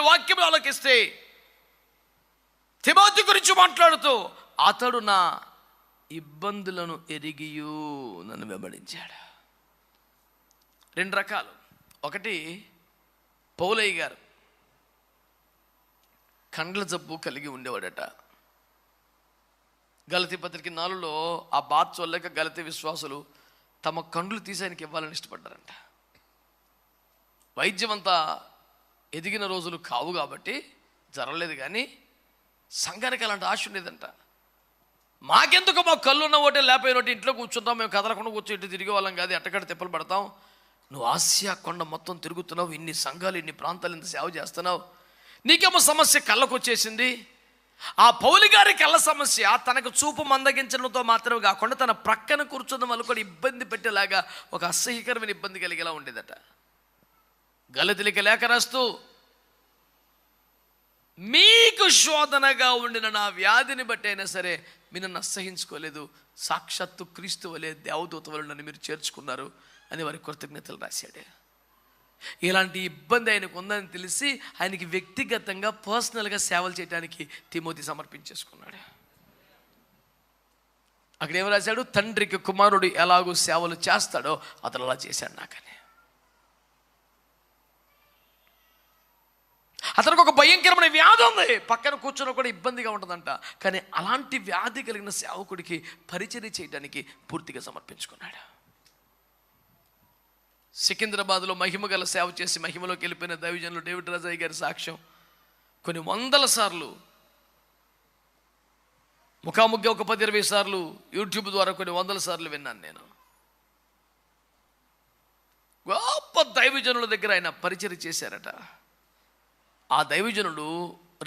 వాక్యం ఆలోకిస్తే తిమోతి గురించి మాట్లాడుతూ అతడు నా ఇబ్బందులను ఎరిగియు నన్ను వెంబడించాడు. 2 రకాలు. ఒకటి, పౌలయ్య గారు కండ్ల జబ్బు కలిగి ఉండేవాడట. గలతీ పత్రిక 4లో ఆ బాధ చూడలేక గలతీ విశ్వాసులు తమ కండ్లు తీసి ఆయనకి ఇవ్వాలని ఇష్టపడ్డారంట. వైద్యం అంతా ఎదిగిన రోజులు కావు కాబట్టి జరగలేదు, కానీ సంఘానికి అలాంటి ఆశ ఉండేదంట. మాకెందుకు, మా కళ్ళు ఉన్న ఒకటే లేకపోయిన ఒకటి ఇంట్లో కూర్చుంటాం, మేము కదలకుండా కూర్చొని తిరిగే వాళ్ళం కాదు, ఎట్టకడ తిప్పలు పడతాం. నువ్వు ఆసియా కొండ మొత్తం తిరుగుతున్నావు, ఇన్ని సంఘాలు, ఇన్ని ప్రాంతాలు, ఇంత సేవ చేస్తున్నావు, నీకేమో సమస్య కళ్ళకు వచ్చేసింది. ఆ పౌలు గారి కళ్ళ సమస్య తనకు చూపు మందగించడంతో మాత్రమే కాకుండా తన ప్రక్కన కూర్చున్న వాళ్ళు కూడా ఇబ్బంది పెట్టేలాగా ఒక అసహ్యకరమైన ఇబ్బంది కలిగేలా ఉండేదట. గలతీయులకు లేఖ రాస్తూ, మీకు శోధనగా ఉండిన నా వ్యాధిని బట్టి అయినా సరే మీరు నన్ను అసహించుకోలేదు, సాక్షాత్తు క్రీస్తు వలె దేవదూత వలె నన్ను మీరు చేర్చుకున్నారు అని వారి కృతజ్ఞతలు రాశాడు. ఇలాంటి ఇబ్బంది ఆయనకు ఉందని తెలిసి ఆయనకి వ్యక్తిగతంగా పర్సనల్గా సేవలు చేయడానికి తిమోతి సమర్పించేసుకున్నాడు. అక్కడ ఏం రాశాడు? తండ్రికి కుమారుడు ఎలాగో సేవలు చేస్తాడో అతను అలా చేశాడు నాకని. అతనికి ఒక భయంకరమైన వ్యాధి ఉంది, పక్కన కూర్చొని కూడా ఇబ్బందిగా ఉంటుందంట. కానీ అలాంటి వ్యాధి కలిగిన సేవకుడికి పరిచర్య చేయడానికి పూర్తిగా సమర్పించుకున్నాడు. సికింద్రాబాద్లో మహిమ గల సేవ చేసి మహిమలోకి వెళ్ళిపోయిన దైవజనులు డేవిడ్ రాజయ్య గారి సాక్ష్యం కొన్ని వందల సార్లు, ముఖాముఖి ఒక 10-20 సార్లు, యూట్యూబ్ ద్వారా కొన్ని వందల సార్లు విన్నాను నేను. గొప్ప దైవజనుల దగ్గర ఆయన పరిచర్య చేశారట. ఆ దైవజనుడు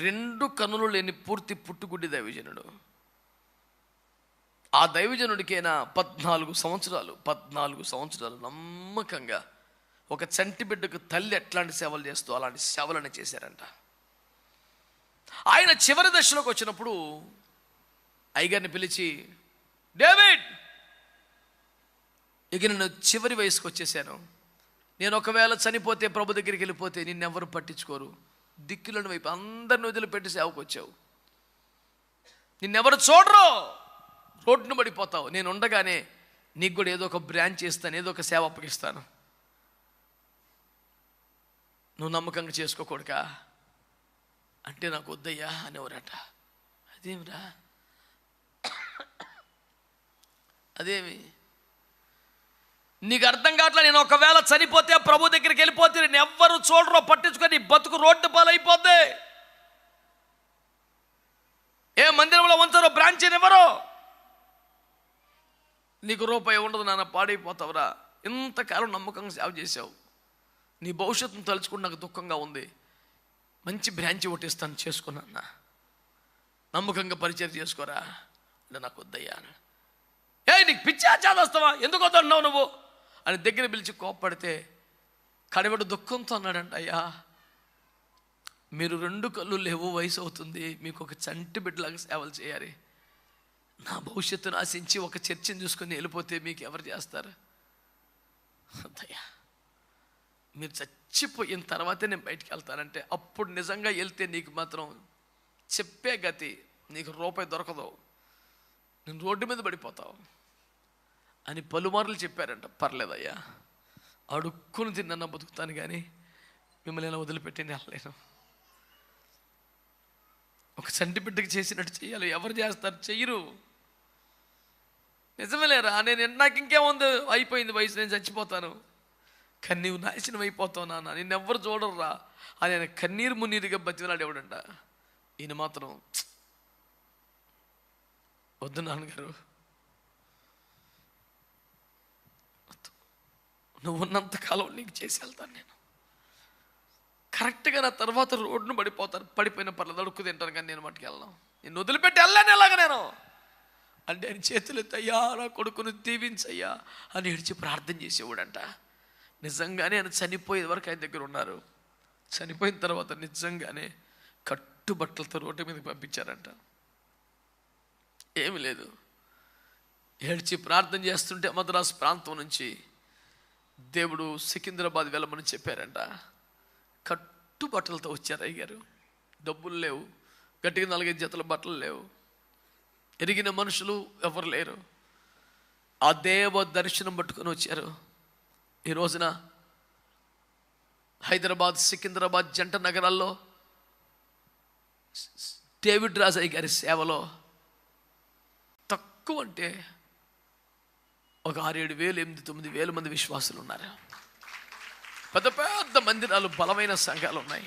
2 కన్నులు లేని పూర్తి పుట్టుగుడ్డి దైవజనుడు. ఆ దైవజనుడికైనా 14 సంవత్సరాలు నమ్మకంగా ఒక చంటి బిడ్డకు తల్లి ఎట్లాంటి సేవలు చేస్తూ అలాంటి సేవలను చేశారంట. ఆయన చివరి దశలోకి వచ్చినప్పుడు అయ్యగారిని పిలిచి, డేవిడ్, ఇక నేను చివరి వయసుకు వచ్చేసాను, నేను ఒకవేళ చనిపోతే ప్రభు దగ్గరికి వెళ్ళిపోతే నిన్నెవరు పట్టించుకోరు, దిక్కులను వైపు అందరిని వదిలిపెట్టి సేవకు వచ్చావు, నిన్నెవరు చూడరు, రోడ్డును పడిపోతావు, నేను ఉండగానే నీకు కూడా ఏదో ఒక బ్రాంచ్ ఇస్తాను, ఏదో ఒక సేవ అప్పగిస్తాను, నువ్వు నమ్మకంగా చేసుకోకూడక అంటే నాకు వద్దయ్యా అనేవారట. అదేమిరా, అదేమి నీకు అర్థం కావట్లే, నేను ఒకవేళ చనిపోతే ప్రభు దగ్గరికి వెళ్ళిపోతే నేను ఎవ్వరు చూడరో పట్టించుకొని బతుకు రోడ్డు పాలైపోద్ది, ఏ మందిరంలో ఉంచారో బ్రాంచ్ ఎవరో, నీకు రూపాయి ఉండదు నాన్న, పాడైపోతావురా, ఇంతకాలం నమ్మకంగా సేవ చేసావు, నీ భవిష్యత్తును తలుచుకుని నాకు దుఃఖంగా ఉంది, మంచి బ్రాంచ్ ఒకటిస్తాను చేసుకున్నా, నమ్మకంగా పరిచయం చేసుకోరా అంటే నాకు వద్దయ్యా. నీకు పిచ్చా చేదస్తావా, ఎందుకు వద్దన్నావు నువ్వు అని దగ్గర పిలిచి కోప్పడితే కడివడు దుఃఖంతో అన్నాడంట, అయ్యా మీరు 2 కళ్ళు లేవు, వయసు అవుతుంది, మీకు ఒక చంటి బిడ్డలాగా సేవలు చేయాలి, నా భవిష్యత్తును ఆశించి ఒక చర్చిని చూసుకొని వెళ్ళిపోతే మీకు ఎవరు చేస్తారు, అయ్యా మీరు చచ్చిపోయిన తర్వాతే నేను బయటికి వెళ్తానంటే అప్పుడు నిజంగా వెళ్తే నీకు మాత్రం చెప్పే గతి, నీకు రూపాయి దొరకదు, నేను రోడ్డు మీద పడిపోతావు అని పలుమార్లు చెప్పారంట. పర్లేదయ్యా, అడుక్కుని తిన్నా బతుకుతాను, కానీ మిమ్మల్ని ఎలా వదిలిపెట్టి వెళ్ళలేను, ఒక చంటి బిడ్డకి చేసినట్టు చెయ్యాలి, ఎవరు చేస్తారు, చెయ్యరు, నిజమేలేరా, నాకు ఇంకేముంది, అయిపోయింది వయసు, నేను చచ్చిపోతాను, కానీ నీవు నాశనం అయిపోతావు నాన్న, నిన్నెవ్వరు చూడరురా అని ఆయన కన్నీరు మున్నీరుగా బతిలాడు ఎవడంట. ఈయన మాత్రం వద్దు నాన్నగారు, నువ్వు ఉన్నంతకాలం నీకు చేసి వెళ్తాను, నేను కరెక్ట్గా నా తర్వాత రోడ్డును పడిపోయిన పర్లేదు, అడుక్కు తింటాను, కానీ నేను మట్టుకు వెళ్ళను, నేను వదిలిపెట్టి వెళ్ళాను ఎలాగ నేను అంటే ఆయన చేతులు ఎత్తయ్యా, నా కొడుకును దీవించయ్యా అని ఏడ్చి ప్రార్థన చేసేవాడంట. నిజంగానే ఆయన చనిపోయే వరకు ఆయన దగ్గర ఉన్నారు. చనిపోయిన తర్వాత నిజంగానే కట్టుబట్టలతో రోడ్డు మీదకి పంపించారంట. ఏమి లేదు, ఏడ్చి ప్రార్థన చేస్తుంటే మద్రాసు ప్రాంతం నుంచి దేవుడు సికింద్రాబాద్ వెళ్ళమని చెప్పారంట. కట్టుబట్టలతో వచ్చారు అయ్యగారు. డబ్బులు లేవు, గట్టిగా 4-5 జతల బట్టలు లేవు, ఎరిగిన మనుషులు ఎవరు లేరు. ఆ దేవ దర్శనం పట్టుకొని వచ్చారు. ఈ రోజున హైదరాబాద్, సికింద్రాబాద్ జంట నగరాల్లో డేవిడ్ రాజయ్య గారి సేవలో తక్కువ అంటే ఒక 6-7 వేలు, 8-9 వేల మంది విశ్వాసులు ఉన్నారు. పెద్ద పెద్ద మందిరాలు, బలమైన సంఘాలు ఉన్నాయి.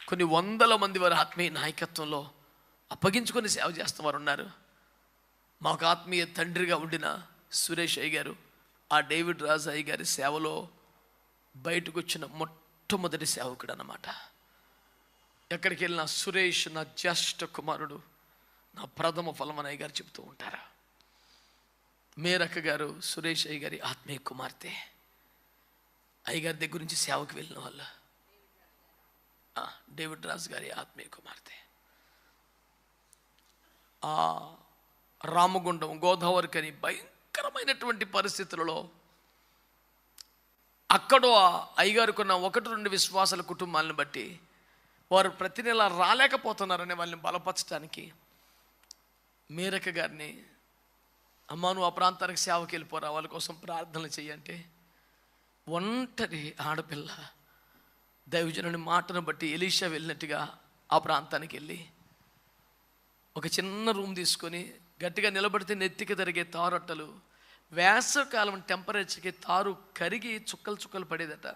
కొన్ని వందల మంది వారి ఆత్మీయ నాయకత్వంలో అప్పగించుకొని సేవ చేస్తున్న ఉన్నారు. మాకు ఆత్మీయ తండ్రిగా ఉండిన సురేష్ అయ్య గారు ఆ డేవిడ్ రాజు అయ్య గారి సేవలో బయటకు వచ్చిన మొట్టమొదటి సేవకుడు అన్నమాట. ఎక్కడికి వెళ్ళినా సురేష్ నా జ్యేష్ఠ కుమారుడు, నా ప్రథమ ఫలం అని అయ్య గారు చెప్తూ ఉంటారు. మేరక్క గారు సురేష్ అయ్య గారి ఆత్మీయ కుమార్తె. అయ్యగారి దగ్గర నుంచి సేవకు వెళ్ళిన వాళ్ళు డేవిడ్ రాజు గారి ఆత్మీయ కుమార్తె. ఆ రామగుండం, గోదావరి కని భయంకరమైనటువంటి పరిస్థితులలో అక్కడ అయ్యగారుకున్న 1-2 విశ్వాసాల కుటుంబాలను బట్టి వారు ప్రతి నెల రాలేకపోతున్నారని వాళ్ళని బలపరచడానికి మేరక్క గారిని, అమ్మా నువ్వు ఆ ప్రాంతానికి సేవకి వెళ్ళిపోరా, వాళ్ళ కోసం ప్రార్థనలు చెయ్యంటే ఒంటరి ఆడపిల్ల దైవజనుని మాటను బట్టి ఎలీషా వెళ్ళినట్టుగా ఆ ప్రాంతానికి వెళ్ళి ఒక చిన్న రూమ్ తీసుకొని గట్టిగా నిలబడితే నెత్తికి జరిగే తారొట్టలు, వేసవకాలం టెంపరేచర్కి తారు కరిగి చుక్కలు చుక్కలు పడేదట.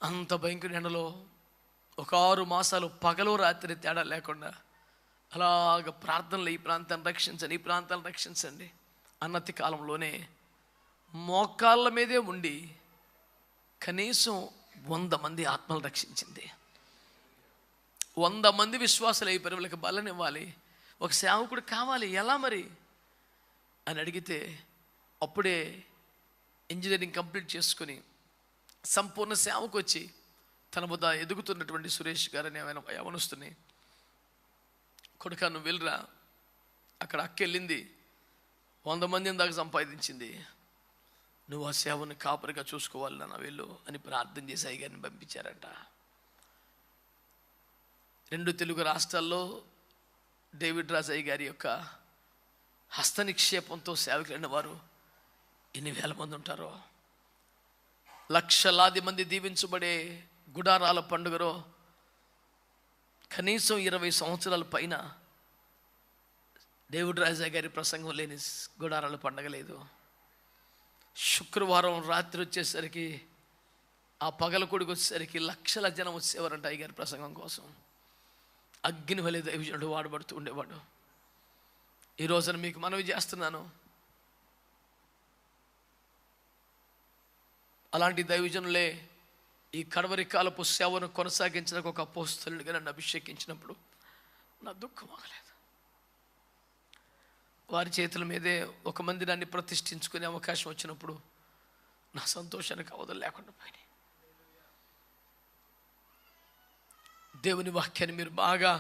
అంత భయంకర ఎండలో ఒక 6 మాసాలు పగలు రాత్రి తేడా లేకుండా అలాగ ప్రార్థనలు, ఈ ప్రాంతాన్ని రక్షించండి, ఈ ప్రాంతాన్ని రక్షించండి అన్నతి కాలంలోనే మోకాళ్ళ మీదే ఉండి కనీసం 100 మంది ఆత్మలు రక్షించింది. 100 మంది విశ్వాసాలు అయిపోయి వీళ్ళకి బలనివ్వాలి, ఒక సేవకుడు కావాలి, ఎలా మరి అని అడిగితే అప్పుడే ఇంజనీరింగ్ కంప్లీట్ చేసుకుని సంపూర్ణ సేవకు వచ్చి తన వద్ద ఎదుగుతున్నటువంటి సురేష్ గారని యవనస్తుని, కొడుకా నువ్వు వెళ్ళరా, అక్కడ అక్క వెళ్ళింది 100 మందిని దాకా సంపాదించింది, నువ్వు ఆ సేవను కాపరిగా చూసుకోవాలి నాన్న వెళ్ళు అని ప్రార్థన చేసి అయ్యగారిని పంపించారంట. 2 తెలుగు రాష్ట్రాల్లో డేవిడ్ రాజు అయ్య గారి యొక్క హస్త నిక్షేపంతో సేవకులైన వారు ఎన్ని వేల మంది ఉంటారో. లక్షలాది మంది దీవించబడే గుడారాల పండుగలో కనీసం 20 సంవత్సరాల పైన డేవిడ్ రాజు గారి ప్రసంగం లేని గుడారాల పండుగ లేదు. శుక్రవారం రాత్రి వచ్చేసరికి, ఆ పగలకొడికి వచ్చేసరికి లక్షల జనం వచ్చేవారంట అయ్యగారి ప్రసంగం కోసం. అగ్ని వలె దైవజనుడు వాడబడుతూ ఉండేవాడు. ఈ రోజున మీకు మనవి చేస్తున్నాను, అలాంటి దైవజనులే ఈ కడవరి కాలపు సేవను కొనసాగించడానికి ఒక అపోస్తలుడిగా నన్ను అభిషేకించినప్పుడు నా దుఃఖం ఆగలేదు. వారి చేతుల మీదే ఒక మందిరాన్ని ప్రతిష్ఠించుకునే అవకాశం వచ్చినప్పుడు నా సంతోషానికి అవధులు లేకుండా పోయినాయి. దేవుని వాక్యాన్ని మీరు బాగా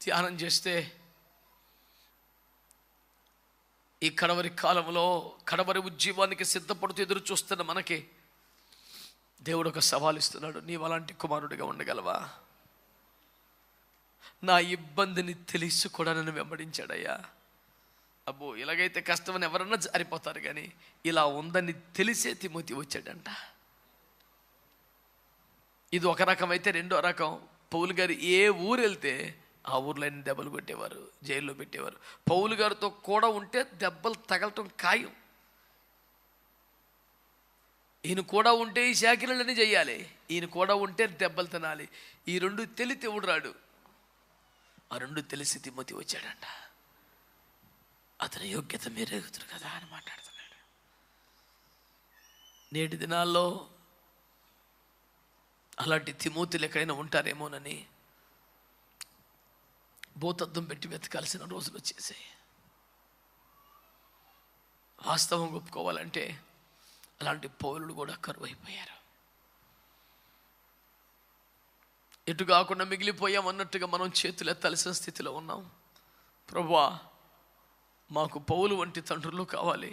ధ్యానం చేస్తే ఈ కడవరి కాలంలో కడవరి ఉజ్జీవానికి సిద్ధపడుతూ ఎదురు చూస్తున్న మనకి దేవుడు ఒక సవాల్ ఇస్తున్నాడు. నీవు అలాంటి కుమారుడిగా ఉండగలవా? నా ఇబ్బందిని తెలిసి కూడా నన్ను వెంబడించాడయ్యా. అబ్బో ఇలాగైతే కష్టమని ఎవరన్నా జారిపోతారు, కానీ ఇలా ఉందని తెలిసే తిమోతి వచ్చాడంట. ఇది ఒక రకం అయితే, రెండో రకం పౌలు గారు ఏ ఊరు వెళ్తే ఆ ఊర్లో అన్ని దెబ్బలు కొట్టేవారు, జైల్లో పెట్టేవారు. పౌలు గారితో కూడా ఉంటే దెబ్బలు తగలటం ఖాయం. ఈయన కూడా ఉంటే ఈ శాఖలన్నీ చెయ్యాలి, ఈయన కూడా ఉంటే దెబ్బలు తినాలి. ఈ 2 తెలితే ఎవడు ఆ 2 తెలిసి తిమోతి వచ్చాడంట. అతని యోగ్యత మీరే ఎగుతురు కదా అని మాట్లాడుతున్నాడు. నేటి దినాల్లో అలాంటి తిమోతిలు ఎక్కడైనా ఉంటారేమోనని భూతద్దం పెట్టి వెతకాల్సిన రోజులు వచ్చేసాయి. వాస్తవం ఒప్పుకోవాలంటే అలాంటి పౌరులు కూడా కరువైపోయారు. ఎటు కాకుండా మిగిలిపోయాం అన్నట్టుగా మనం చేతులు ఎత్తాల్సిన స్థితిలో ఉన్నాం. ప్రభువా, మాకు పౌలు వంటి తండ్రులు కావాలి,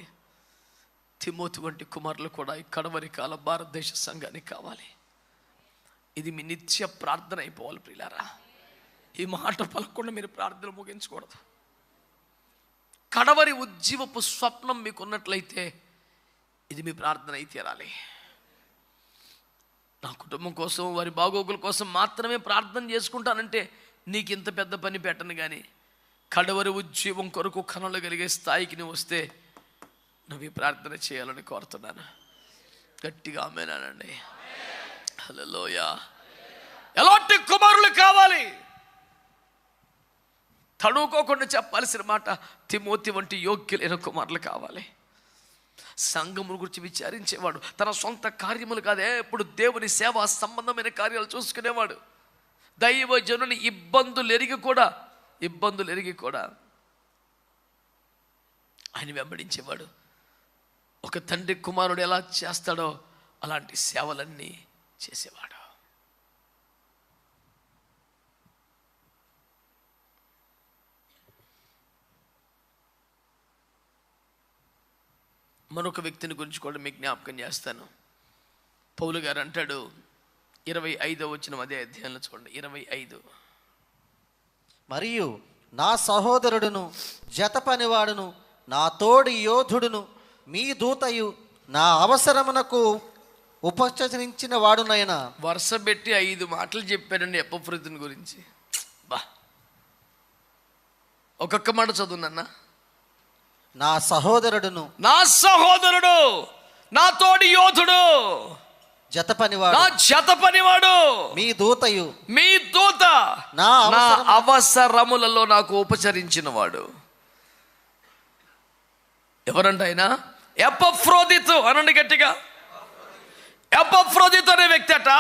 తిమోతి వంటి కుమారులు కూడా ఈ కడవరి కాల భారతదేశ సంఘానికి కావాలి. ఇది మీ నిత్య ప్రార్థన అయిపోవాలి ప్రియులారా. ఈ మాట పలకుండా మీరు ప్రార్థన ముగించకూడదు. కడవరి ఉజ్జీవపు స్వప్నం మీకు ఉన్నట్లయితే ఇది మీ ప్రార్థన అయి తీరాలి. నా కుటుంబం కోసం, వారి బాగోగుల కోసం మాత్రమే ప్రార్థన చేసుకుంటానంటే నీకు ఇంత పెద్ద పని పెట్టను. కానీ కడవరి ఉజ్జీవం కొరకు కనులు కలిగే స్థాయికి నువ్వు వస్తే నువ్వు ఈ ప్రార్థన చేయాలని కోరుతున్నాను. గట్టిగా ఆమేనండి. హల్లెలూయా. ఎలాంటి కుమారులు కావాలి? తడుకోకుండా చెప్పాల్సిన మాట, తిమోతి వంటి యోగ్యులైన కుమారులు కావాలి. సంఘముల గురించి విచారించేవాడు, తన సొంత కార్యములు కాదే ఇప్పుడు దేవుని సేవా సంబంధమైన కార్యాలు చూసుకునేవాడు. దైవజనుని ఇబ్బందులు ఎరిగి కూడా ఆయన వెంబడించేవాడు. ఒక తండ్రి కుమారుడు ఎలా చేస్తాడో అలాంటి సేవలన్నీ చేసేవాడు. మరొక వ్యక్తిని గురించి కూడా మీకు జ్ఞాపకం చేస్తాను. పౌలు గారు అంటాడు 25వ వచనం, అదే అధ్యాయంలో చూడండి 25. మరియు నా సహోదరుడును జత పనివాడును నా తోడి యోధుడును మీ దూతయు నా అవసరమునకు ఉపచరించిన వాడునైనా. వరుస పెట్టి 5 మాటలు చెప్పాడండి ఎపఫ్రోదితుని గురించి. బా, ఒక్కొక్క మాట చదువునన్నా. నా సహోదరుడు, నా తోడి యోధుడు, జత పనివాడు, నా జత పనివాడు, మీ దూత నా అవసరములలో నాకు ఉపచరించిన వాడు. ఎవరంట ఆయన? ఎపఫ్రోదితు అనండి గట్టిగా. ఎపఫ్రోదితు అనే వ్యక్తి అట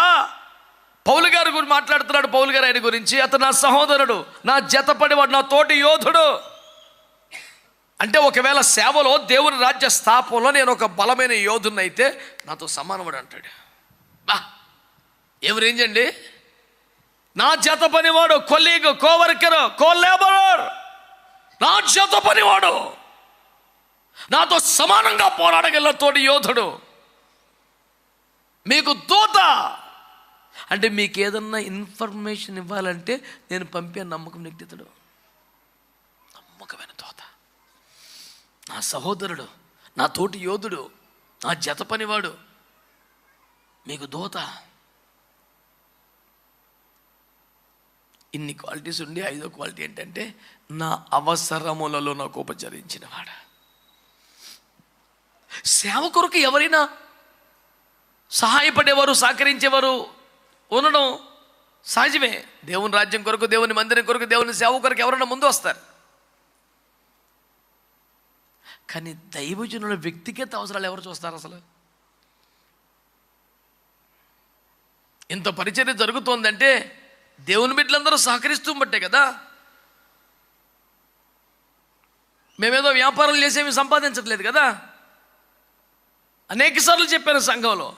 పౌలు గారి గురించి మాట్లాడుతున్నాడు. పౌలు గారు ఆయన గురించి, అతను నా సహోదరుడు, నా జత పనివాడు, నా తోటి యోధుడు. అంటే ఒకవేళ సేవలో, దేవుని రాజ్య స్థాపనలో నేను ఒక బలమైన యోధుని అయితే నాతో సమానముడు అంటాడు. బా, ఏం రేంజ్ అండి! నా జత పనివాడు, కొలీగ్, కోవర్కర్, కోలేబరర్, నా జత పనివాడు, నాతో సమానంగా పోరాడగల తోటి యోధుడు, మీకు దూత. అంటే మీకు ఏదన్నా ఇన్ఫర్మేషన్ ఇవ్వాలంటే నేను పంపే నమ్మకం నిగ్ధితుడు, నమ్మకమైన దూత, నా సహోదరుడు, నా తోటి యోధుడు, నా జత పనివాడు, మీకు దూత. ఇన్ని క్వాలిటీస్ ఉండి 5వ క్వాలిటీ ఏంటంటే నా అవసరములలో నాకు ఉపచరించిన వాడు. సేవ కొరకు ఎవరైనా సహాయపడేవారు, సహకరించేవారు ఉండడం సహజమే. దేవుని రాజ్యం కొరకు, దేవుని మందిరం కొరకు, దేవుని సేవ కొరకు ఎవరైనా ముందు వస్తారు. కానీ దైవజనుల వ్యక్తిగత అవసరాలు ఎవరు చూస్తారు? అసలు ఇంత పరిచర్య జరుగుతోందంటే దేవుని బిడ్డలందరూ సహకరిస్తూ బట్టే కదా. మేమేదో వ్యాపారాలు చేసేవి సంపాదించట్లేదు కదా. అనేక సార్లు చెప్పాను సంఘంలో,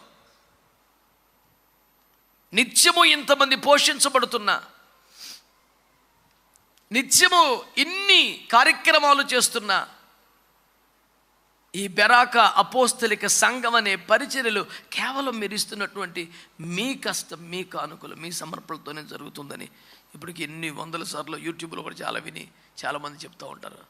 నిత్యము ఇంతమంది పోషించబడుతున్నా, నిత్యము ఇన్ని కార్యక్రమాలు చేస్తున్నా, ఈ బెరాక అపోస్తలిక సంఘం అనే పరిచర్యలు కేవలం మీరు ఇస్తున్నటువంటి మీ కష్టం, మీ కానుకలు, మీ సమర్పణలతోనే జరుగుతుందని ఇప్పటికి ఎన్ని వందల సార్లు యూట్యూబ్లో కూడా చాలా విని చాలామంది చెప్తూ ఉంటారు.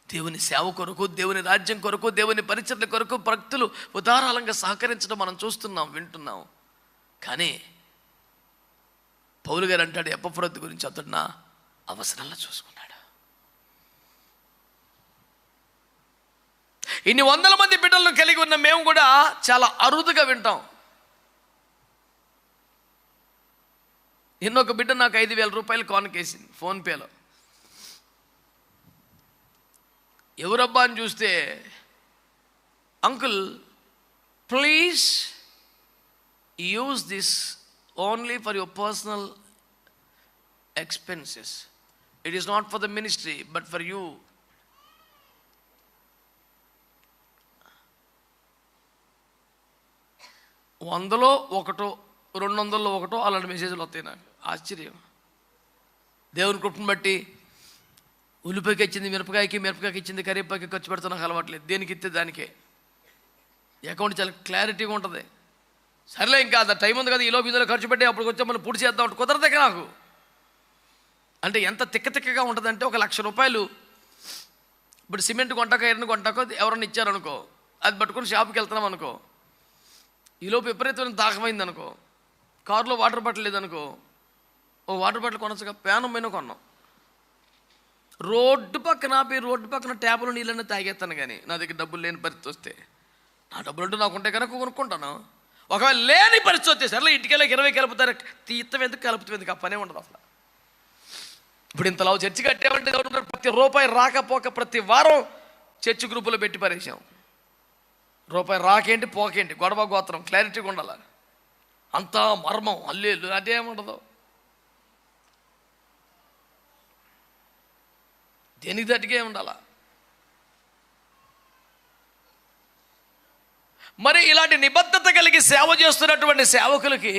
దేవుని సేవ కొరకు, దేవుని రాజ్యం కొరకు, దేవుని పరిచర్ల కొరకు భక్తులు ఉదారాలంగా సహకరించడం మనం చూస్తున్నాం, వింటున్నాం. కానీ పౌలు గారు అంటాడు ఎపఫ్రోదితు గురించి, అతడు నా అవసరాల్లో చూసుకున్నాడు. ఇన్ని వందల మంది బిడ్డలను కలిగి ఉన్న మేము కూడా చాలా అరుదుగా వింటాం. నిన్నొక బిడ్డ నాకు 5,000 రూపాయలు కానుకేసింది ఫోన్పేలో. ఎవరబ్బా అని చూస్తే, uncle please use this only for your personal expenses, it is not for the ministry but for you. వందలో ఒకటో, 200లో ఒకటో అలాంటి మెసేజ్లు వస్తాయి. నాకు ఆశ్చర్యం. దేవుని కృపను బట్టి ఉల్లిపాయకి ఇచ్చింది మిరపకాయకి, మిరపకాయకి ఇచ్చింది కరివేపాకి ఖర్చు పెడతా నాకు అలవాట్లేదు. దేనికి ఇస్తే దానికే. అకౌంట్ చాలా క్లారిటీగా ఉంటుంది. సరేలే ఇంకా అది టైం ఉంది కదా, ఈలో బిందులో ఖర్చు పెట్టి అప్పుడు వచ్చా మళ్ళీ పూర్తి చేద్దాం అంటే కుదరదే నాకు. అంటే ఎంత తిక్కగా ఉంటుందంటే, 1,00,000 రూపాయలు ఇప్పుడు సిమెంట్ కొంటాకో ఐరన్ కొంటాకో ఎవరన్నా ఇచ్చారనుకో, అది పట్టుకొని షాప్కి వెళ్తున్నాం అనుకో, ఈలోపు విపరీతమైన దాహమైంది అనుకో, కారులో వాటర్ బాటిల్ లేదనుకో, ఓ వాటర్ బాటిల్ కొనచ్చుగా, ప్యానం పైన కొన్నాం. రోడ్డు పక్కన ట్యాపులో నీళ్ళన్నీ తాగేస్తాను. కానీ నా దగ్గర డబ్బులు లేని పరిస్థితి వస్తే, నా డబ్బులు అంటూ నాకు ఉంటే కనుక కొనుక్కుంటాను. ఒకవేళ లేని పరిస్థితి వస్తే సరేలే ఇంటికెళ్ళి 20 కలుపుతారు, తీర్థం ఎందుకు కలుపుతుంది, ఆ పనే ఉండదు అసలు. ఇప్పుడు ఇంతలా చర్చి కట్టామంటే ప్రతి రూపాయి రాకపోక ప్రతి వారం చర్చి గ్రూపులో పెట్టి పరేసాం. రూపాయి రాకేంటి పోకేంటి గొడవ గోత్రం క్లారిటీగా ఉండాలి. అంతా మర్మం అల్లేళ్ళు అదేముండదు. దేనికి తట్టుగా ఉండాల. మరి ఇలాంటి నిబద్ధత కలిగి సేవ చేస్తున్నటువంటి సేవకులకి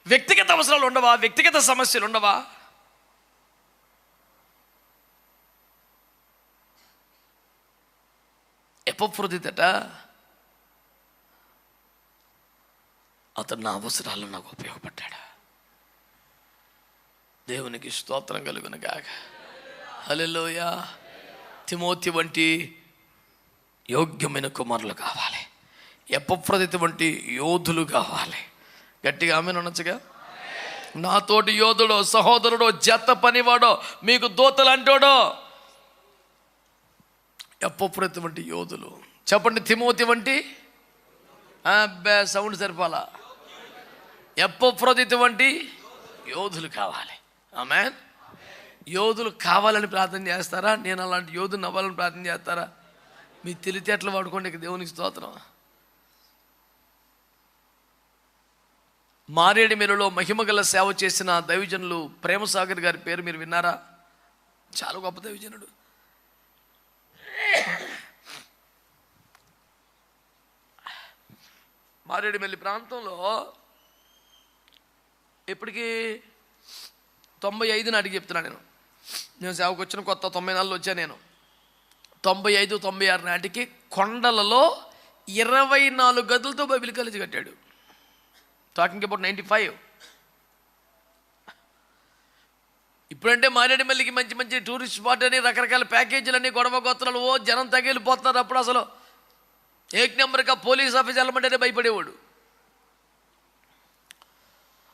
వ్యక్తిగత అవసరాలు ఉండవా? వ్యక్తిగత సమస్యలు ఉండవా? ఎపఫ్రోదితట అతను నా అవసరాలు నాకు ఉపయోగపడ్డాడు. దేవునికి స్తోత్రం కలుగును గాక. హల్లెలూయా. తిమోతి వంటి యోగ్యమైన కుమారులు కావాలి, ఎపఫ్రోదితు వంటి యోధులు కావాలి. గట్టిగా ఆమెను అనొచ్చుగా. నాతోటి యోధుడో, సహోదరుడో, జత పనివాడో, మీకు దూతలు అంటాడో, ఎపఫ్రోదితు వంటి యోధులు. చెప్పండి, తిమోతి వంటి సౌండ్ సరిపోలా, ఎపఫ్రోదితు వంటి యోధులు కావాలి. ఆమేన్. యోధులు కావాలని ప్రార్థన చేస్తారా? నేను అలాంటి యోధుని అవ్వాలని ప్రార్థన చేస్తారా? మీ తెలివితేటలు వాడుకోండి. ఇక దేవునికి స్తోత్రం. మారేడుమిల్లిలో మహిమగల సేవ చేసిన దైవజనులు ప్రేమసాగర్ గారి పేరు మీరు విన్నారా? చాలా గొప్ప దైవజనుడు. మారేడుమిల్లి ప్రాంతంలో ఇప్పటికీ 95 నాటికి చెప్తున్నాను. నేను సేవకు వచ్చిన కొత్త 94లో వచ్చాను. నేను 95, 96 నాటికి కొండలలో 24 గదులతో బైబిల్ కాలేజీ కట్టాడు. Talking about 95. ఇప్పుడంటే మారేడుమిల్లికి మంచి మంచి టూరిస్ట్ స్పాట్ అని రకరకాల ప్యాకేజీలన్నీ గొడవ గోత్రాలు, ఓ జనం తగిలిపోతున్నారు. అప్పుడు అసలు ఏక్ నెంబర్గా పోలీస్ ఆఫీస్ వెళ్ళమంటేనే భయపడేవాడు.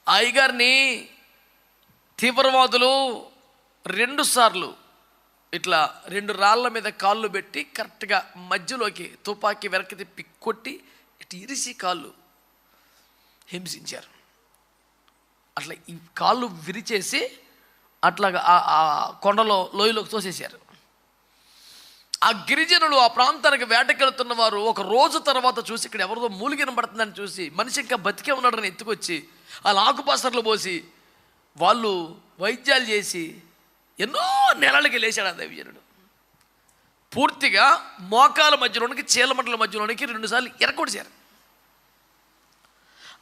అయ్యగారిని తీవ్రవాదులు 2 సార్లు ఇట్లా 2 రాళ్ళ మీద కాళ్ళు పెట్టి కరెక్ట్గా మధ్యలోకి తుపాకీ వెనక్కి తిప్పి కొట్టి ఇటు ఇరిసి కాళ్ళు హింసించారు. అట్లా ఈ కాళ్ళు విరిచేసి అట్లాగా ఆ కొండలో లోయలోకి తోసేశారు. ఆ గిరిజనులు ఆ ప్రాంతానికి వేటకెళ్తున్న వారు ఒక రోజు తర్వాత చూసి ఇక్కడ ఎవరిదో మూలిగిన పడుతుందని చూసి మనిషి ఇంకా బతికే ఉన్నాడని ఎత్తుకొచ్చి వాళ్ళ ఆకుపాసర్లు పోసి వాళ్ళు వైద్యాలు చేసి ఎన్నో నెలలకి లేచాడు ఆ దైవజనుడు. పూర్తిగా మోకాల మధ్యలోనికి చీలమంటల మధ్యలోనికి 2 సార్లు ఎరకొడిచారు.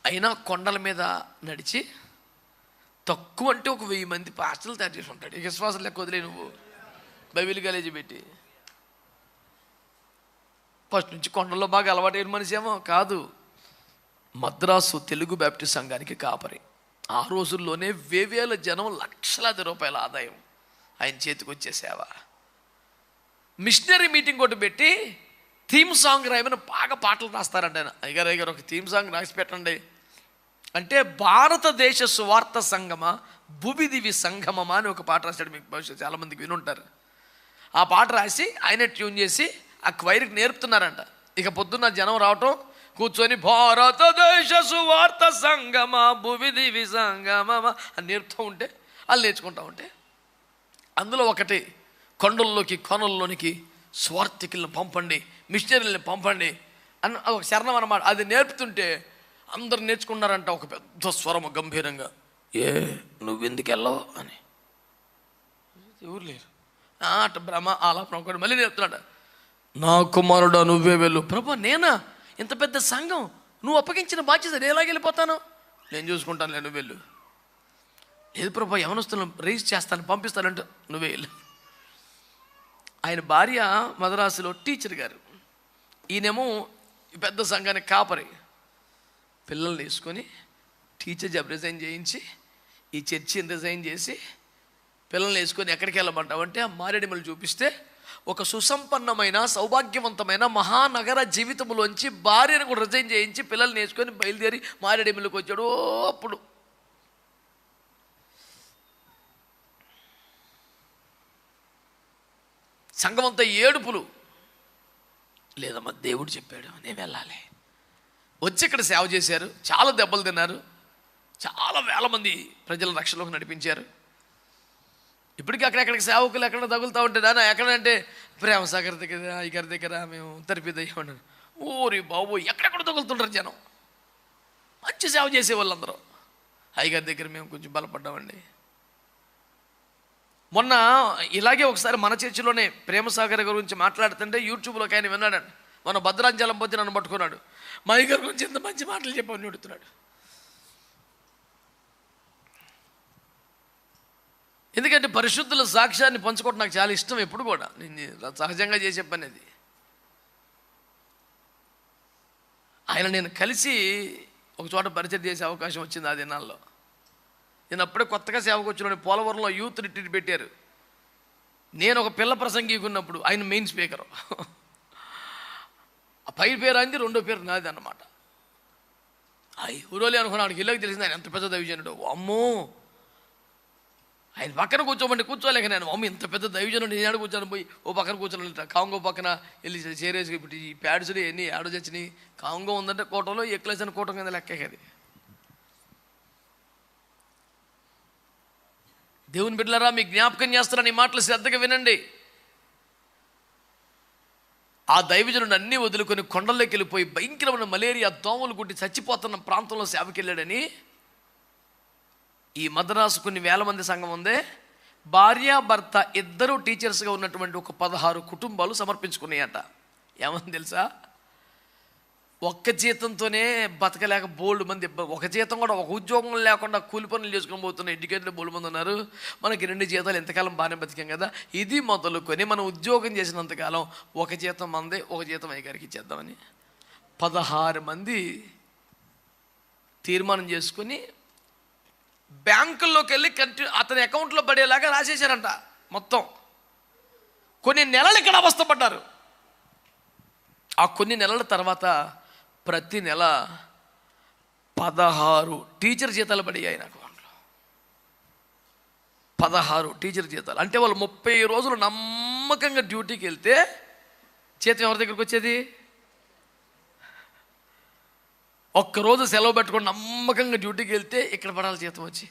అయినా కొండల మీద నడిచి తక్కువ అంటే ఒక 1000 మంది పాస్టర్లు తయారు చేసి ఉంటాడు. ఇక విశ్వాసం లెక్క వదిలే నువ్వు బైబిల్ కాలేజీ పెట్టి. ఫస్ట్ నుంచి కొండల్లో బాగా అలవాటైన మనిషి ఏమో కాదు. మద్రాసు తెలుగు బ్యాప్టిస్ట్ సంఘానికి కాపరి. ఆ రోజుల్లోనే వేవేల జనం, లక్షలాది రూపాయల ఆదాయం ఆయన చేతికి వచ్చే సేవ. మిషనరీ మీటింగ్ ఒకటి పెట్టి థీమ్ సాంగ్ రాయమని బాగా పాటలు రాస్తారంట ఆయన. అయ్యగారు ఒక థీమ్ సాంగ్ రాసి పెట్టండి అంటే, భారతదేశ సువార్త సంగమా భూమిదివి సంగమమా అని ఒక పాట రాశాడు. మీకు భవిష్యత్తు చాలామందికి వినుంటారు. ఆ పాట రాసి ఆయన ట్యూన్ చేసి ఆ క్వైర్కి నేర్పుతున్నారంట. ఇక పొద్దున్న జనం రావటం కూర్చొని భారతదేశ సువార్త సంగమా భూమిదివి సంగమమా అని నేర్పుతూ ఉంటే వాళ్ళు నేర్చుకుంటూ ఉంటే అందులో ఒకటి, కొండల్లోకి కోనల్లోనికి స్వార్థికులను పంపండి, మిషనరీలను పంపండి అన్న ఒక శరణం అన్నమాట. అది నేర్పుతుంటే అందరు నేర్చుకున్నారంట. ఒక పెద్ద స్వరము గంభీరంగా, నువ్వెందుకు వెళ్ళవు అని. ఎవరు లేరు. అట బ్రహ్మ అలా ప్రొక్కడు మళ్ళీ నేర్పుతున్నాడు. నా కుమారుడా నువ్వే వెళ్ళు. ప్రభు నేనా? ఇంత పెద్ద సంఘం, నువ్వు అప్పగించిన బాధ్యత నేను ఎలాగ వెళ్ళిపోతాను? నేను చూసుకుంటాను, నువ్వు వెళ్ళు. లేదు ప్రభు యవనస్తులను రైజ్ చేస్తాను పంపిస్తానంటే నువ్వే వెళ్ళు. ఆయన భార్య మద్రాసులో టీచర్ గారు, ఈయనేమో ఈ పెద్ద సంఘానికి కాపరి. పిల్లల్ని వేసుకొని టీచర్ జాబ్ రిజైన్ చేయించి ఈ చర్చిని రిజైన్ చేసి పిల్లల్ని వేసుకొని ఎక్కడికి వెళ్ళమంటామంటే ఆ మారేడుమల్లి చూపిస్తే ఒక సుసంపన్నమైన సౌభాగ్యవంతమైన మహానగర జీవితంలోంచి భార్యను కూడా రిజైన్ చేయించి పిల్లల్ని వేసుకొని బయలుదేరి మారేడుమల్లికి వచ్చాడు. అప్పుడు సంఘమంతా ఏడుపులు. లేదమ్మా, దేవుడు చెప్పాడు, నేను వెళ్ళాలి. వచ్చి ఇక్కడ సేవ చేశారు, చాలా దెబ్బలు తిన్నారు, చాలా వేల మంది ప్రజల రక్షణలోకి నడిపించారు. ఇప్పటికీ అక్కడెక్కడికి సేవకులు ఎక్కడ తగులుతూ ఉంటే నాన్న ఎక్కడంటే ప్రేమ సాగర్ దగ్గర, ఈ గారి దగ్గర మేము తరిపిదయ్యామన్నారు. ఓరి బాబు, ఎక్కడెక్కడ తగులుతుంటారు జనం. మంచి సేవ చేసే వాళ్ళందరూ. అయ్యగారి దగ్గర మేము కొంచెం బలపడ్డామండి. మొన్న ఇలాగే ఒకసారి మన చర్చిలోనే ప్రేమసాగర్ గురించి మాట్లాడుతుంటే యూట్యూబ్లోకి ఆయన విన్నాడండి. మన భద్రాంచలం పోతే నన్ను పట్టుకున్నాడు. మా అయ్యగారి గురించి ఎంత మంచి మాటలు చెప్పని అడుగుతున్నాడు. ఎందుకంటే పరిశుద్ధుల సాక్ష్యాన్ని పంచుకోవడం నాకు చాలా ఇష్టం. ఎప్పుడు కూడా నేను సహజంగా చేసే పని అది. ఆయన నేను కలిసి ఒక చోట పరిచయం చేసే అవకాశం వచ్చింది ఆ దినాల్లో. నేను అప్పుడే కొత్తగా సేవకు వచ్చిన పోలవరంలో యూత్ రిట్రీట్ పెట్టారు. నేను ఒక పిల్ల ప్రసంగికున్నప్పుడు ఆయన మెయిన్ స్పీకరు. ఆ పై పేరు అయింది, రెండో పేరు నాది అన్నమాట. ఊరోలే అనుకున్నాడు. ఇళ్ళకి తెలిసింది ఆయన ఎంత పెద్ద దైవజనుడు. అమ్మో, ఆయన పక్కన కూర్చోలేక నేను అమ్మ ఇంత పెద్ద దైవజనుడు నేను ఆడ కూర్చొని పోయి ఓ పక్కన కూర్చొని కాంగో పక్కన వెళ్ళి చేరేసి ఇప్పుడు ఈ ప్యాడ్స్లు ఎన్ని ఆడో చచ్చినాయి. కాంగో ఉందంటే కోటలో ఎక్కలేసిన కోట కింద లెక్క అది. దేవుని బిడ్డలారా, మీ జ్ఞాపకం చేస్తారని ఈ మాటలు శ్రద్ధగా వినండి. ఆ దైవజనుడు అన్నీ వదులుకొని కొండల్లోకి వెళ్ళిపోయి భయంకరమైన మలేరియా దోమలు కుట్టి చచ్చిపోతున్న ప్రాంతంలో సేవకి వెళ్ళాడని ఈ మద్రాసు కొన్ని వేల మంది సంఘం ఉందే, భార్య భర్త ఇద్దరు టీచర్స్గా ఉన్నటువంటి ఒక 16 కుటుంబాలు సమర్పించుకున్నాయట. ఏమని తెలుసా? ఒక్క జీతంతోనే బతకలేక బోల్డ్ మంది, ఒక జీతం కూడా ఒక ఉద్యోగం లేకుండా కూలి పనులు చేసుకొని పోతున్న ఎడ్యుకేటెడ్ బోల్డ్ మంది ఉన్నారు. మనకి 2 జీతాలు ఎంతకాలం బాగానే బతికాం కదా, ఇది మొదలుకొని మనం ఉద్యోగం చేసినంతకాలం ఒక జీతం మందే, ఒక జీతం అయ్యగారికి ఇచ్చేద్దామని 16 మంది తీర్మానం చేసుకుని బ్యాంకుల్లోకి వెళ్ళి అతని అకౌంట్లో పడేలాగా రాసేశారంట మొత్తం. కొన్ని నెలలు ఇక్కడ అవస్థపడ్డారు. ఆ కొన్ని నెలల తర్వాత ప్రతి నెల 16 టీచర్ జీతాలు పడి ఆయన అకౌంట్లో. 16 టీచర్ జీతాలు అంటే వాళ్ళు 30 రోజులు నమ్మకంగా డ్యూటీకి వెళ్తే జీతం ఎవరి దగ్గరికి వచ్చేది? ఒక్కరోజు సెలవు పెట్టుకొని నమ్మకంగా డ్యూటీకి వెళ్తే ఇక్కడ పడాలి జీతం వచ్చి.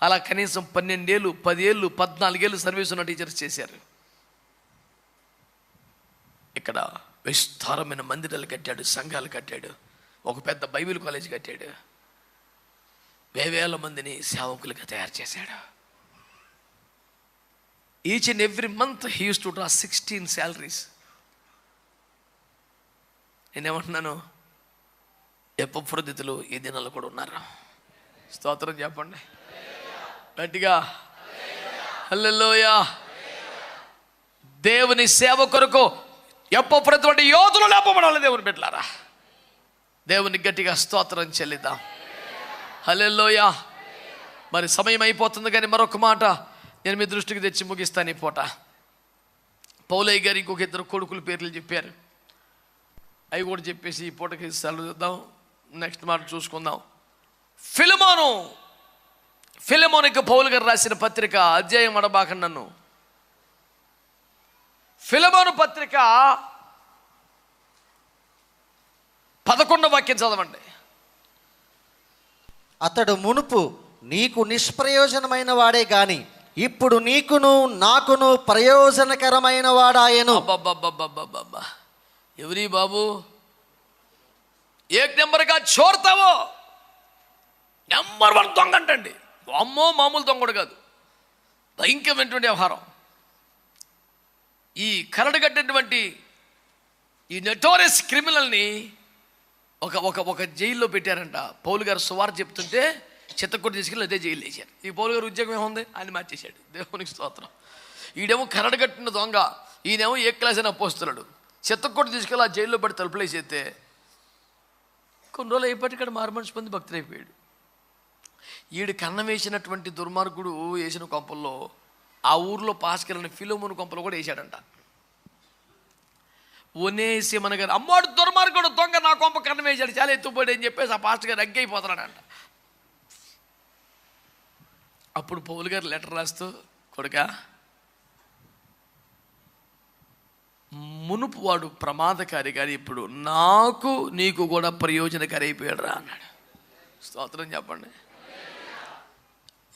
అలా కనీసం 12 ఏళ్ళు, 10 ఏళ్ళు, 14 ఏళ్ళు సర్వీస్ ఉన్న టీచర్స్ చేశారు. ఇక్కడ విస్తారమైన మందిరాలు కట్టాడు, సంఘాలు కట్టాడు, ఒక పెద్ద బైబిల్ కాలేజ్ కట్టాడు, వేవేల మందిని సేవకులుగా తయారు చేశాడు. Each and every month he used to draw 16 salaries. నేనేమంటున్నాను, ఎపఫ్రోదితులు ఈ దినాలు కూడా ఉన్నారు. స్తోత్రం చెప్పండి గట్టిగా, హల్లెలూయా. దేవుని సేవ కొరకు ఎపఫ్రోదితు యోధులు లేపబడాలి. దేవుని బిడ్డలారా, దేవుని గట్టిగా స్తోత్రం చెల్లిద్దాం. హల్లెలూయా. మరి సమయం అయిపోతుంది, కానీ మరొక మాట నేను మీ దృష్టికి తెచ్చి ముగిస్తాను ఈ పూట. పౌలయ్య గారు ఇంకొక 2 కొడుకుల పేర్లు చెప్పారు, అవి కూడా చెప్పేసి ఈ పూటకి సెలవు చూద్దాం. నెక్స్ట్ మాట చూసుకుందాం. ఫిలెమోనుకి పౌలు గారు రాసిన పత్రిక, అధ్యాయం అడబాకండి నన్ను. ఫిలెమోను పత్రిక 11వ వాక్యం చదవండి. అతడు మునుపు నీకు నిష్ప్రయోజనమైన వాడే గాని ఇప్పుడు నీకును నాకును ప్రయోజనకరమైన వాడాయను. ఎవరి బాబు? ఏక్ నెంబర్గా చోర్తావో నెంబర్ 1 దొంగ అంటండి. అమ్మో, మామూలు దొంగడు కాదు, భయంకరమైనటువంటి వ్యవహారం. ఈ కరడుగట్టినటువంటి ఈ నోటోరియస్ క్రిమినల్ని ఒక జైల్లో పెట్టారంట. పౌలు గారు సువార్త చెప్తుంటే చిత్తకొట్టి తీసుకెళ్ళి అదే జైలు వేసారు. ఈ పౌలు గారు ఉద్యోగం ఏముంది, ఆయన మార్చేశాడు. దేవునికి స్తోత్రం. ఈడేమో కరడుగట్టిన దొంగ, ఈయనేమో ఏ క్లాస్ అయినా అపోస్తలుడు. చిత్తకొట్టి తీసుకెళ్ళి ఆ జైల్లో పడి తలుపులు వేసేస్తే కొన్ని రోజులు అయిపోయి మారు మనిషి పొంది భక్తుడైపోయాడు. ఈడు కన్నం వేసినటువంటి దుర్మార్గుడు వేసిన కొంపల్లో ఆ ఊర్లో పాస్కెళ్ళిన ఫిలోమోను కొంపలో కూడా వేసాడంట. ఒనేసిమ గారు అమ్మాడు దుర్మార్గుడు దొంగ నా కొంప కన్నం వేసాడు, చాలా ఎత్తుపోయాడు అని చెప్పేసి ఆ పాస్టర్ గారు అగ్గైపోతున్నాడంట. అప్పుడు పౌలు గారు లెటర్ రాస్తూ, కొడుకా మునుపు వాడు ప్రమాదకారి కానీ ఇప్పుడు నాకు నీకు కూడా ప్రయోజనకారి అయిపోయాడు రా అన్నాడు. స్తోత్రం చెప్పండి.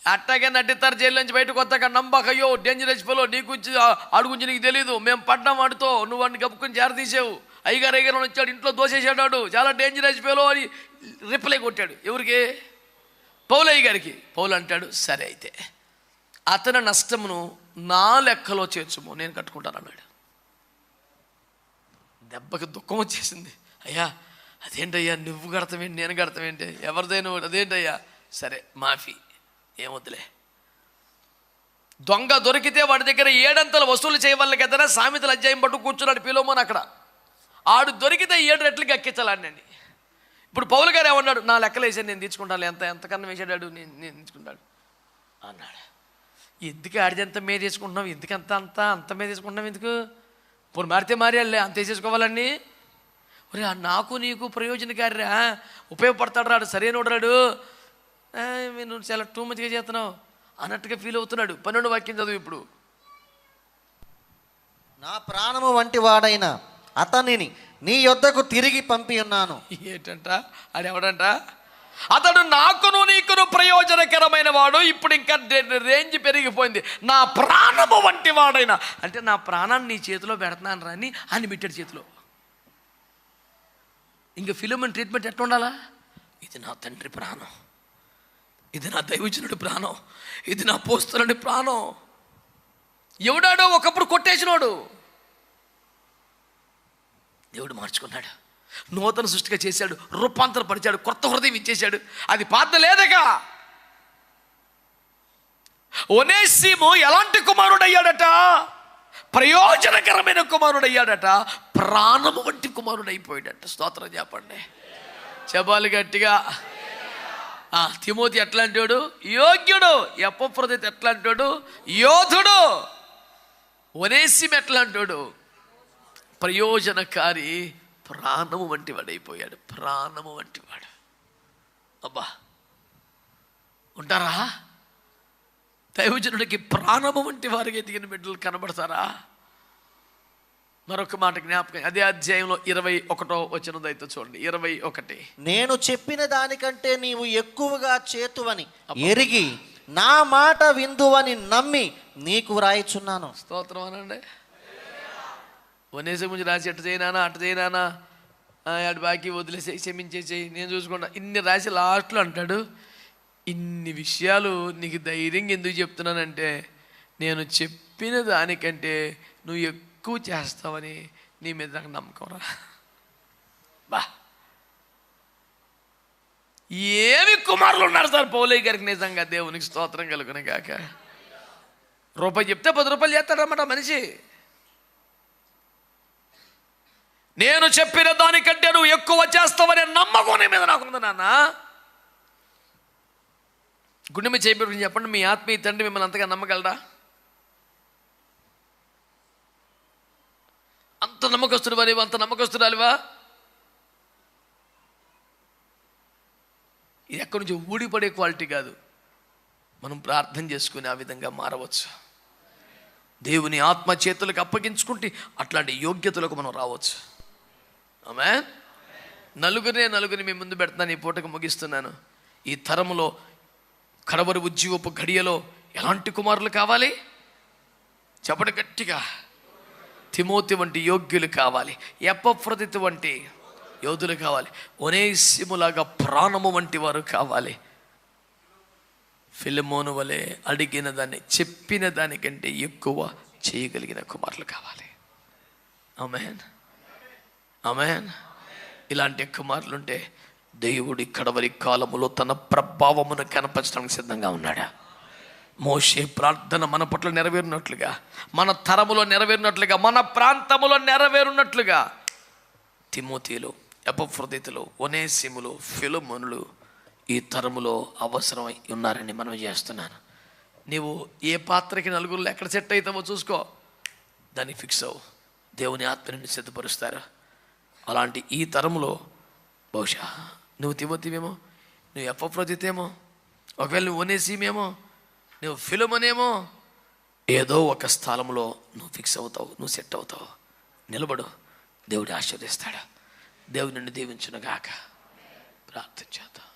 అట్టాగే నటిస్తారు జైలు నుంచి బయటకు వస్తాక నంబకయ్యో డేంజరస్ ఫెలో, నీ గురించి ఆడు గురించి నీకు తెలీదు, మేము పడ్డాం వాడితో, నువ్వు వాడిని గప్పుకుని చేరతీసావు, అయ్యగారు వచ్చాడు ఇంట్లో దోసేసాడు, చాలా డేంజరస్ ఫెలో అని రిప్లై కొట్టాడు. ఎవరికి? పౌలయ్య గారికి. పౌలు అంటాడు, సరే అయితే అతని నష్టమును నా లెక్కలో చేర్చుము, నేను కట్టుకుంటాను అన్నాడు. దెబ్బకి దుఃఖం వచ్చేసింది. అయ్యా అదేంటయ్యా నువ్వు కడతావేంటి, నేను కడతావేంటి, ఎవరిదైనా అదేంటయ్యా, సరే మాఫీ, ఏమొద్దులే. దొంగ దొరికితే వాడి దగ్గర 7 అంతలు వసూలు చేయవల్ల కదా సామెతల అధ్యాయం పట్టు కూర్చున్నాడు ఫిలోమోను అక్కడ. ఆడు దొరికితే 7 రెట్లకి ఎక్కించాలండి. ఇప్పుడు పౌలు గారు ఏమన్నాడు, నా లెక్కలు వేసాను నేను తీర్చుకుంటాను, ఎంతకన్నా వేసాడు నేను తీసుకుంటాడు అన్నాడు. ఎందుకు ఆడిదంత మీద తీసుకుంటున్నావు, ఎందుకంత అంత మీద తీసుకుంటున్నావు, ఎందుకు ఇప్పుడు మారితే మారేయాలే అంత వేసేసుకోవాలండి. ఒరే నాకు నీకు ప్రయోజనకారిరా, ఉపయోగపడతాడు రాడు, సరైనడు రాడు, నువ్వు చాలా టూ మచ్గా చేస్తున్నావు అన్నట్టుగా ఫీల్ అవుతున్నాడు. 12వ వాక్యం చదువు ఇప్పుడు. నా ప్రాణము వంటి వాడైన అతనిని నీ యొద్దకు తిరిగి పంపి ఉన్నాను. ఏంటంట ఆడెవడంట? అతడు నాకును నీకును ప్రయోజనకరమైన వాడు. ఇప్పుడు ఇంకా రేంజ్ పెరిగిపోయింది. నా ప్రాణము వంటి వాడైనా అంటే నా ప్రాణాన్ని నీ చేతిలో పెడుతున్నాను రాని అని పెట్టాడు చేతిలో. ఇంకా ఫిలోమోను ట్రీట్మెంట్ ఎట్లా ఉండాలా? ఇది నా తండ్రి ప్రాణం, ఇది నా దైవజనుడి ప్రాణం, ఇది నా పోస్తులని ప్రాణం. ఎవడాడో ఒకప్పుడు కొట్టేసినోడు దేవుడు మార్చుకున్నాడు, నూతన సృష్టిగా చేశాడు, రూపాంతర పరిచాడు, కొత్త హృదయం ఇచ్చేశాడు. అది పాత లేదగా. ఒనేసిము ఎలాంటి కుమారుడయ్యాడట? ప్రయోజనకరమైన కుమారుడయ్యాడట, ప్రాణము వంటి కుమారుడైపోయాడట. స్తోత్రం చెప్పండి, చెప్పాలి గట్టిగా. తిమోతి ఎట్లాంటి వాడు? యోగ్యుడు. ఎపఫ్రోదితు ఎట్లాంటి వాడు? యోధుడు. ఒనేసిము ఎట్లాంటి వాడు? ప్రయోజనకారి, ప్రాణము వంటి వాడైపోయాడు. ప్రాణము వంటి వాడు. అబ్బా ఉంటారా? దైవజనుడికి ప్రాణము వంటి వారికి ఎదిగిన బిడ్డలు కనబడతారా? మరొక మాట జ్ఞాపకం, అదే అధ్యాయంలో 21వ వచనం అయితే చూడండి. 21. నేను చెప్పిన దానికంటే నీవు ఎక్కువగా చేతువని ఎరిగి నా మాట విందువని నమ్మి నీకు వ్రాయిచున్నాను. స్తోత్రం అనండి. ఒనేసిము గురించి రాసి అటు చేయనానా అటు చేయనానా, అటు బాకీ వదిలేసి క్షమించేసేయి, నేను చూసుకుంటా, ఇన్ని రాసి లాస్ట్లో అంటాడు, ఇన్ని విషయాలు నీకు ధైర్యంగా ఎందుకు చెప్తున్నానంటే నేను చెప్పిన దానికంటే నువ్వు ఎక్కువ చేస్తావని నీ మీద నాకు నమ్మకం రా. బా ఏమి కుమారులు ఉన్నారు సార్ పౌలయ్య గారికి. నిజంగా దేవునికి స్తోత్రం కలుగును గాక. రూపాయి చెప్తే 10 రూపాయలు చేస్తాడన్నమాట మనిషి. నేను చెప్పిన దానికంటే నువ్వు ఎక్కువ చేస్తావనే నమ్మకం నీ మీద నాకుంది నాన్న. గుండె మీద చేయబడి చెప్పండి, మీ ఆత్మీయ తండ్రి మిమ్మల్ని అంతగా నమ్మగలరా? అంత నమ్మకస్తుడివా నీవు? అంత నమ్మకస్తురాలివా? ఇది ఎక్కడి నుంచి ఊడిపడే క్వాలిటీ కాదు. మనం ప్రార్థన చేసుకుని ఆ విధంగా మారవచ్చు. దేవుని ఆత్మ చేతులకు అప్పగించుకుంటే అట్లాంటి యోగ్యతలకు మనం రావచ్చు. ఆమేన్. నలుగురిని మీ ముందు పెడుతున్నాను, ఈ పూటకు ముగిస్తున్నాను. ఈ తరములో కడవరి ఉజ్జీవపు ఘడియలో ఎలాంటి కుమారులు కావాలి చెప్పండి గట్టిగా? తిమోతి వంటి యోగ్యులు కావాలి, ఎపఫ్రోదితు వంటి యోధులు కావాలి, ఒనేసిములాగా ప్రాణము వంటి వారు కావాలి, ఫిలెమోను వలె అడిగిన దాన్ని చెప్పిన దానికంటే ఎక్కువ చేయగలిగిన కుమారులు కావాలి. ఆమేన్, ఆమేన్. ఇలాంటి కుమారులుంటే దేవుడి కడవరి కాలములో తన ప్రభావమును కనపరచడానికి సిద్ధంగా ఉన్నాడా? మోషే ప్రార్థన మన పట్ల నెరవేరినట్లుగా, మన తరములో నెరవేరినట్లుగా, మన ప్రాంతములో నెరవేరున్నట్లుగా తిమోతిలో ఎపఫ్రొదితులు, ఒనేసిములు, ఫిలెమోనులు ఈ తరములో అవసరమై ఉన్నారని మనం చేస్తున్నాను. నీవు ఏ పాత్రకి నలుగురిలో ఎక్కడ సెట్ అవుతావో చూసుకో, దాన్ని ఫిక్స్ అవ్వు. దేవుని ఆత్మ నిన్ను సిద్ధపరుస్తారు. అలాంటి ఈ తరములో బహుశా నువ్వు తిమోతివేమో, నువ్వు ఎపఫ్రొదితేమో, ఒకవేళ నువ్వు ఒనేసిమేమో, నువ్వు ఫిలెమోనేమో, ఏదో ఒక స్థలంలో నువ్వు ఫిక్స్ అవుతావు, నువ్వు సెట్ అవుతావు. నిలబడు, దేవుడు ఆశీర్వదిస్తాడు. దేవుడు నిన్ను దీవించునుగాక. ప్రార్థన చేద్దాం.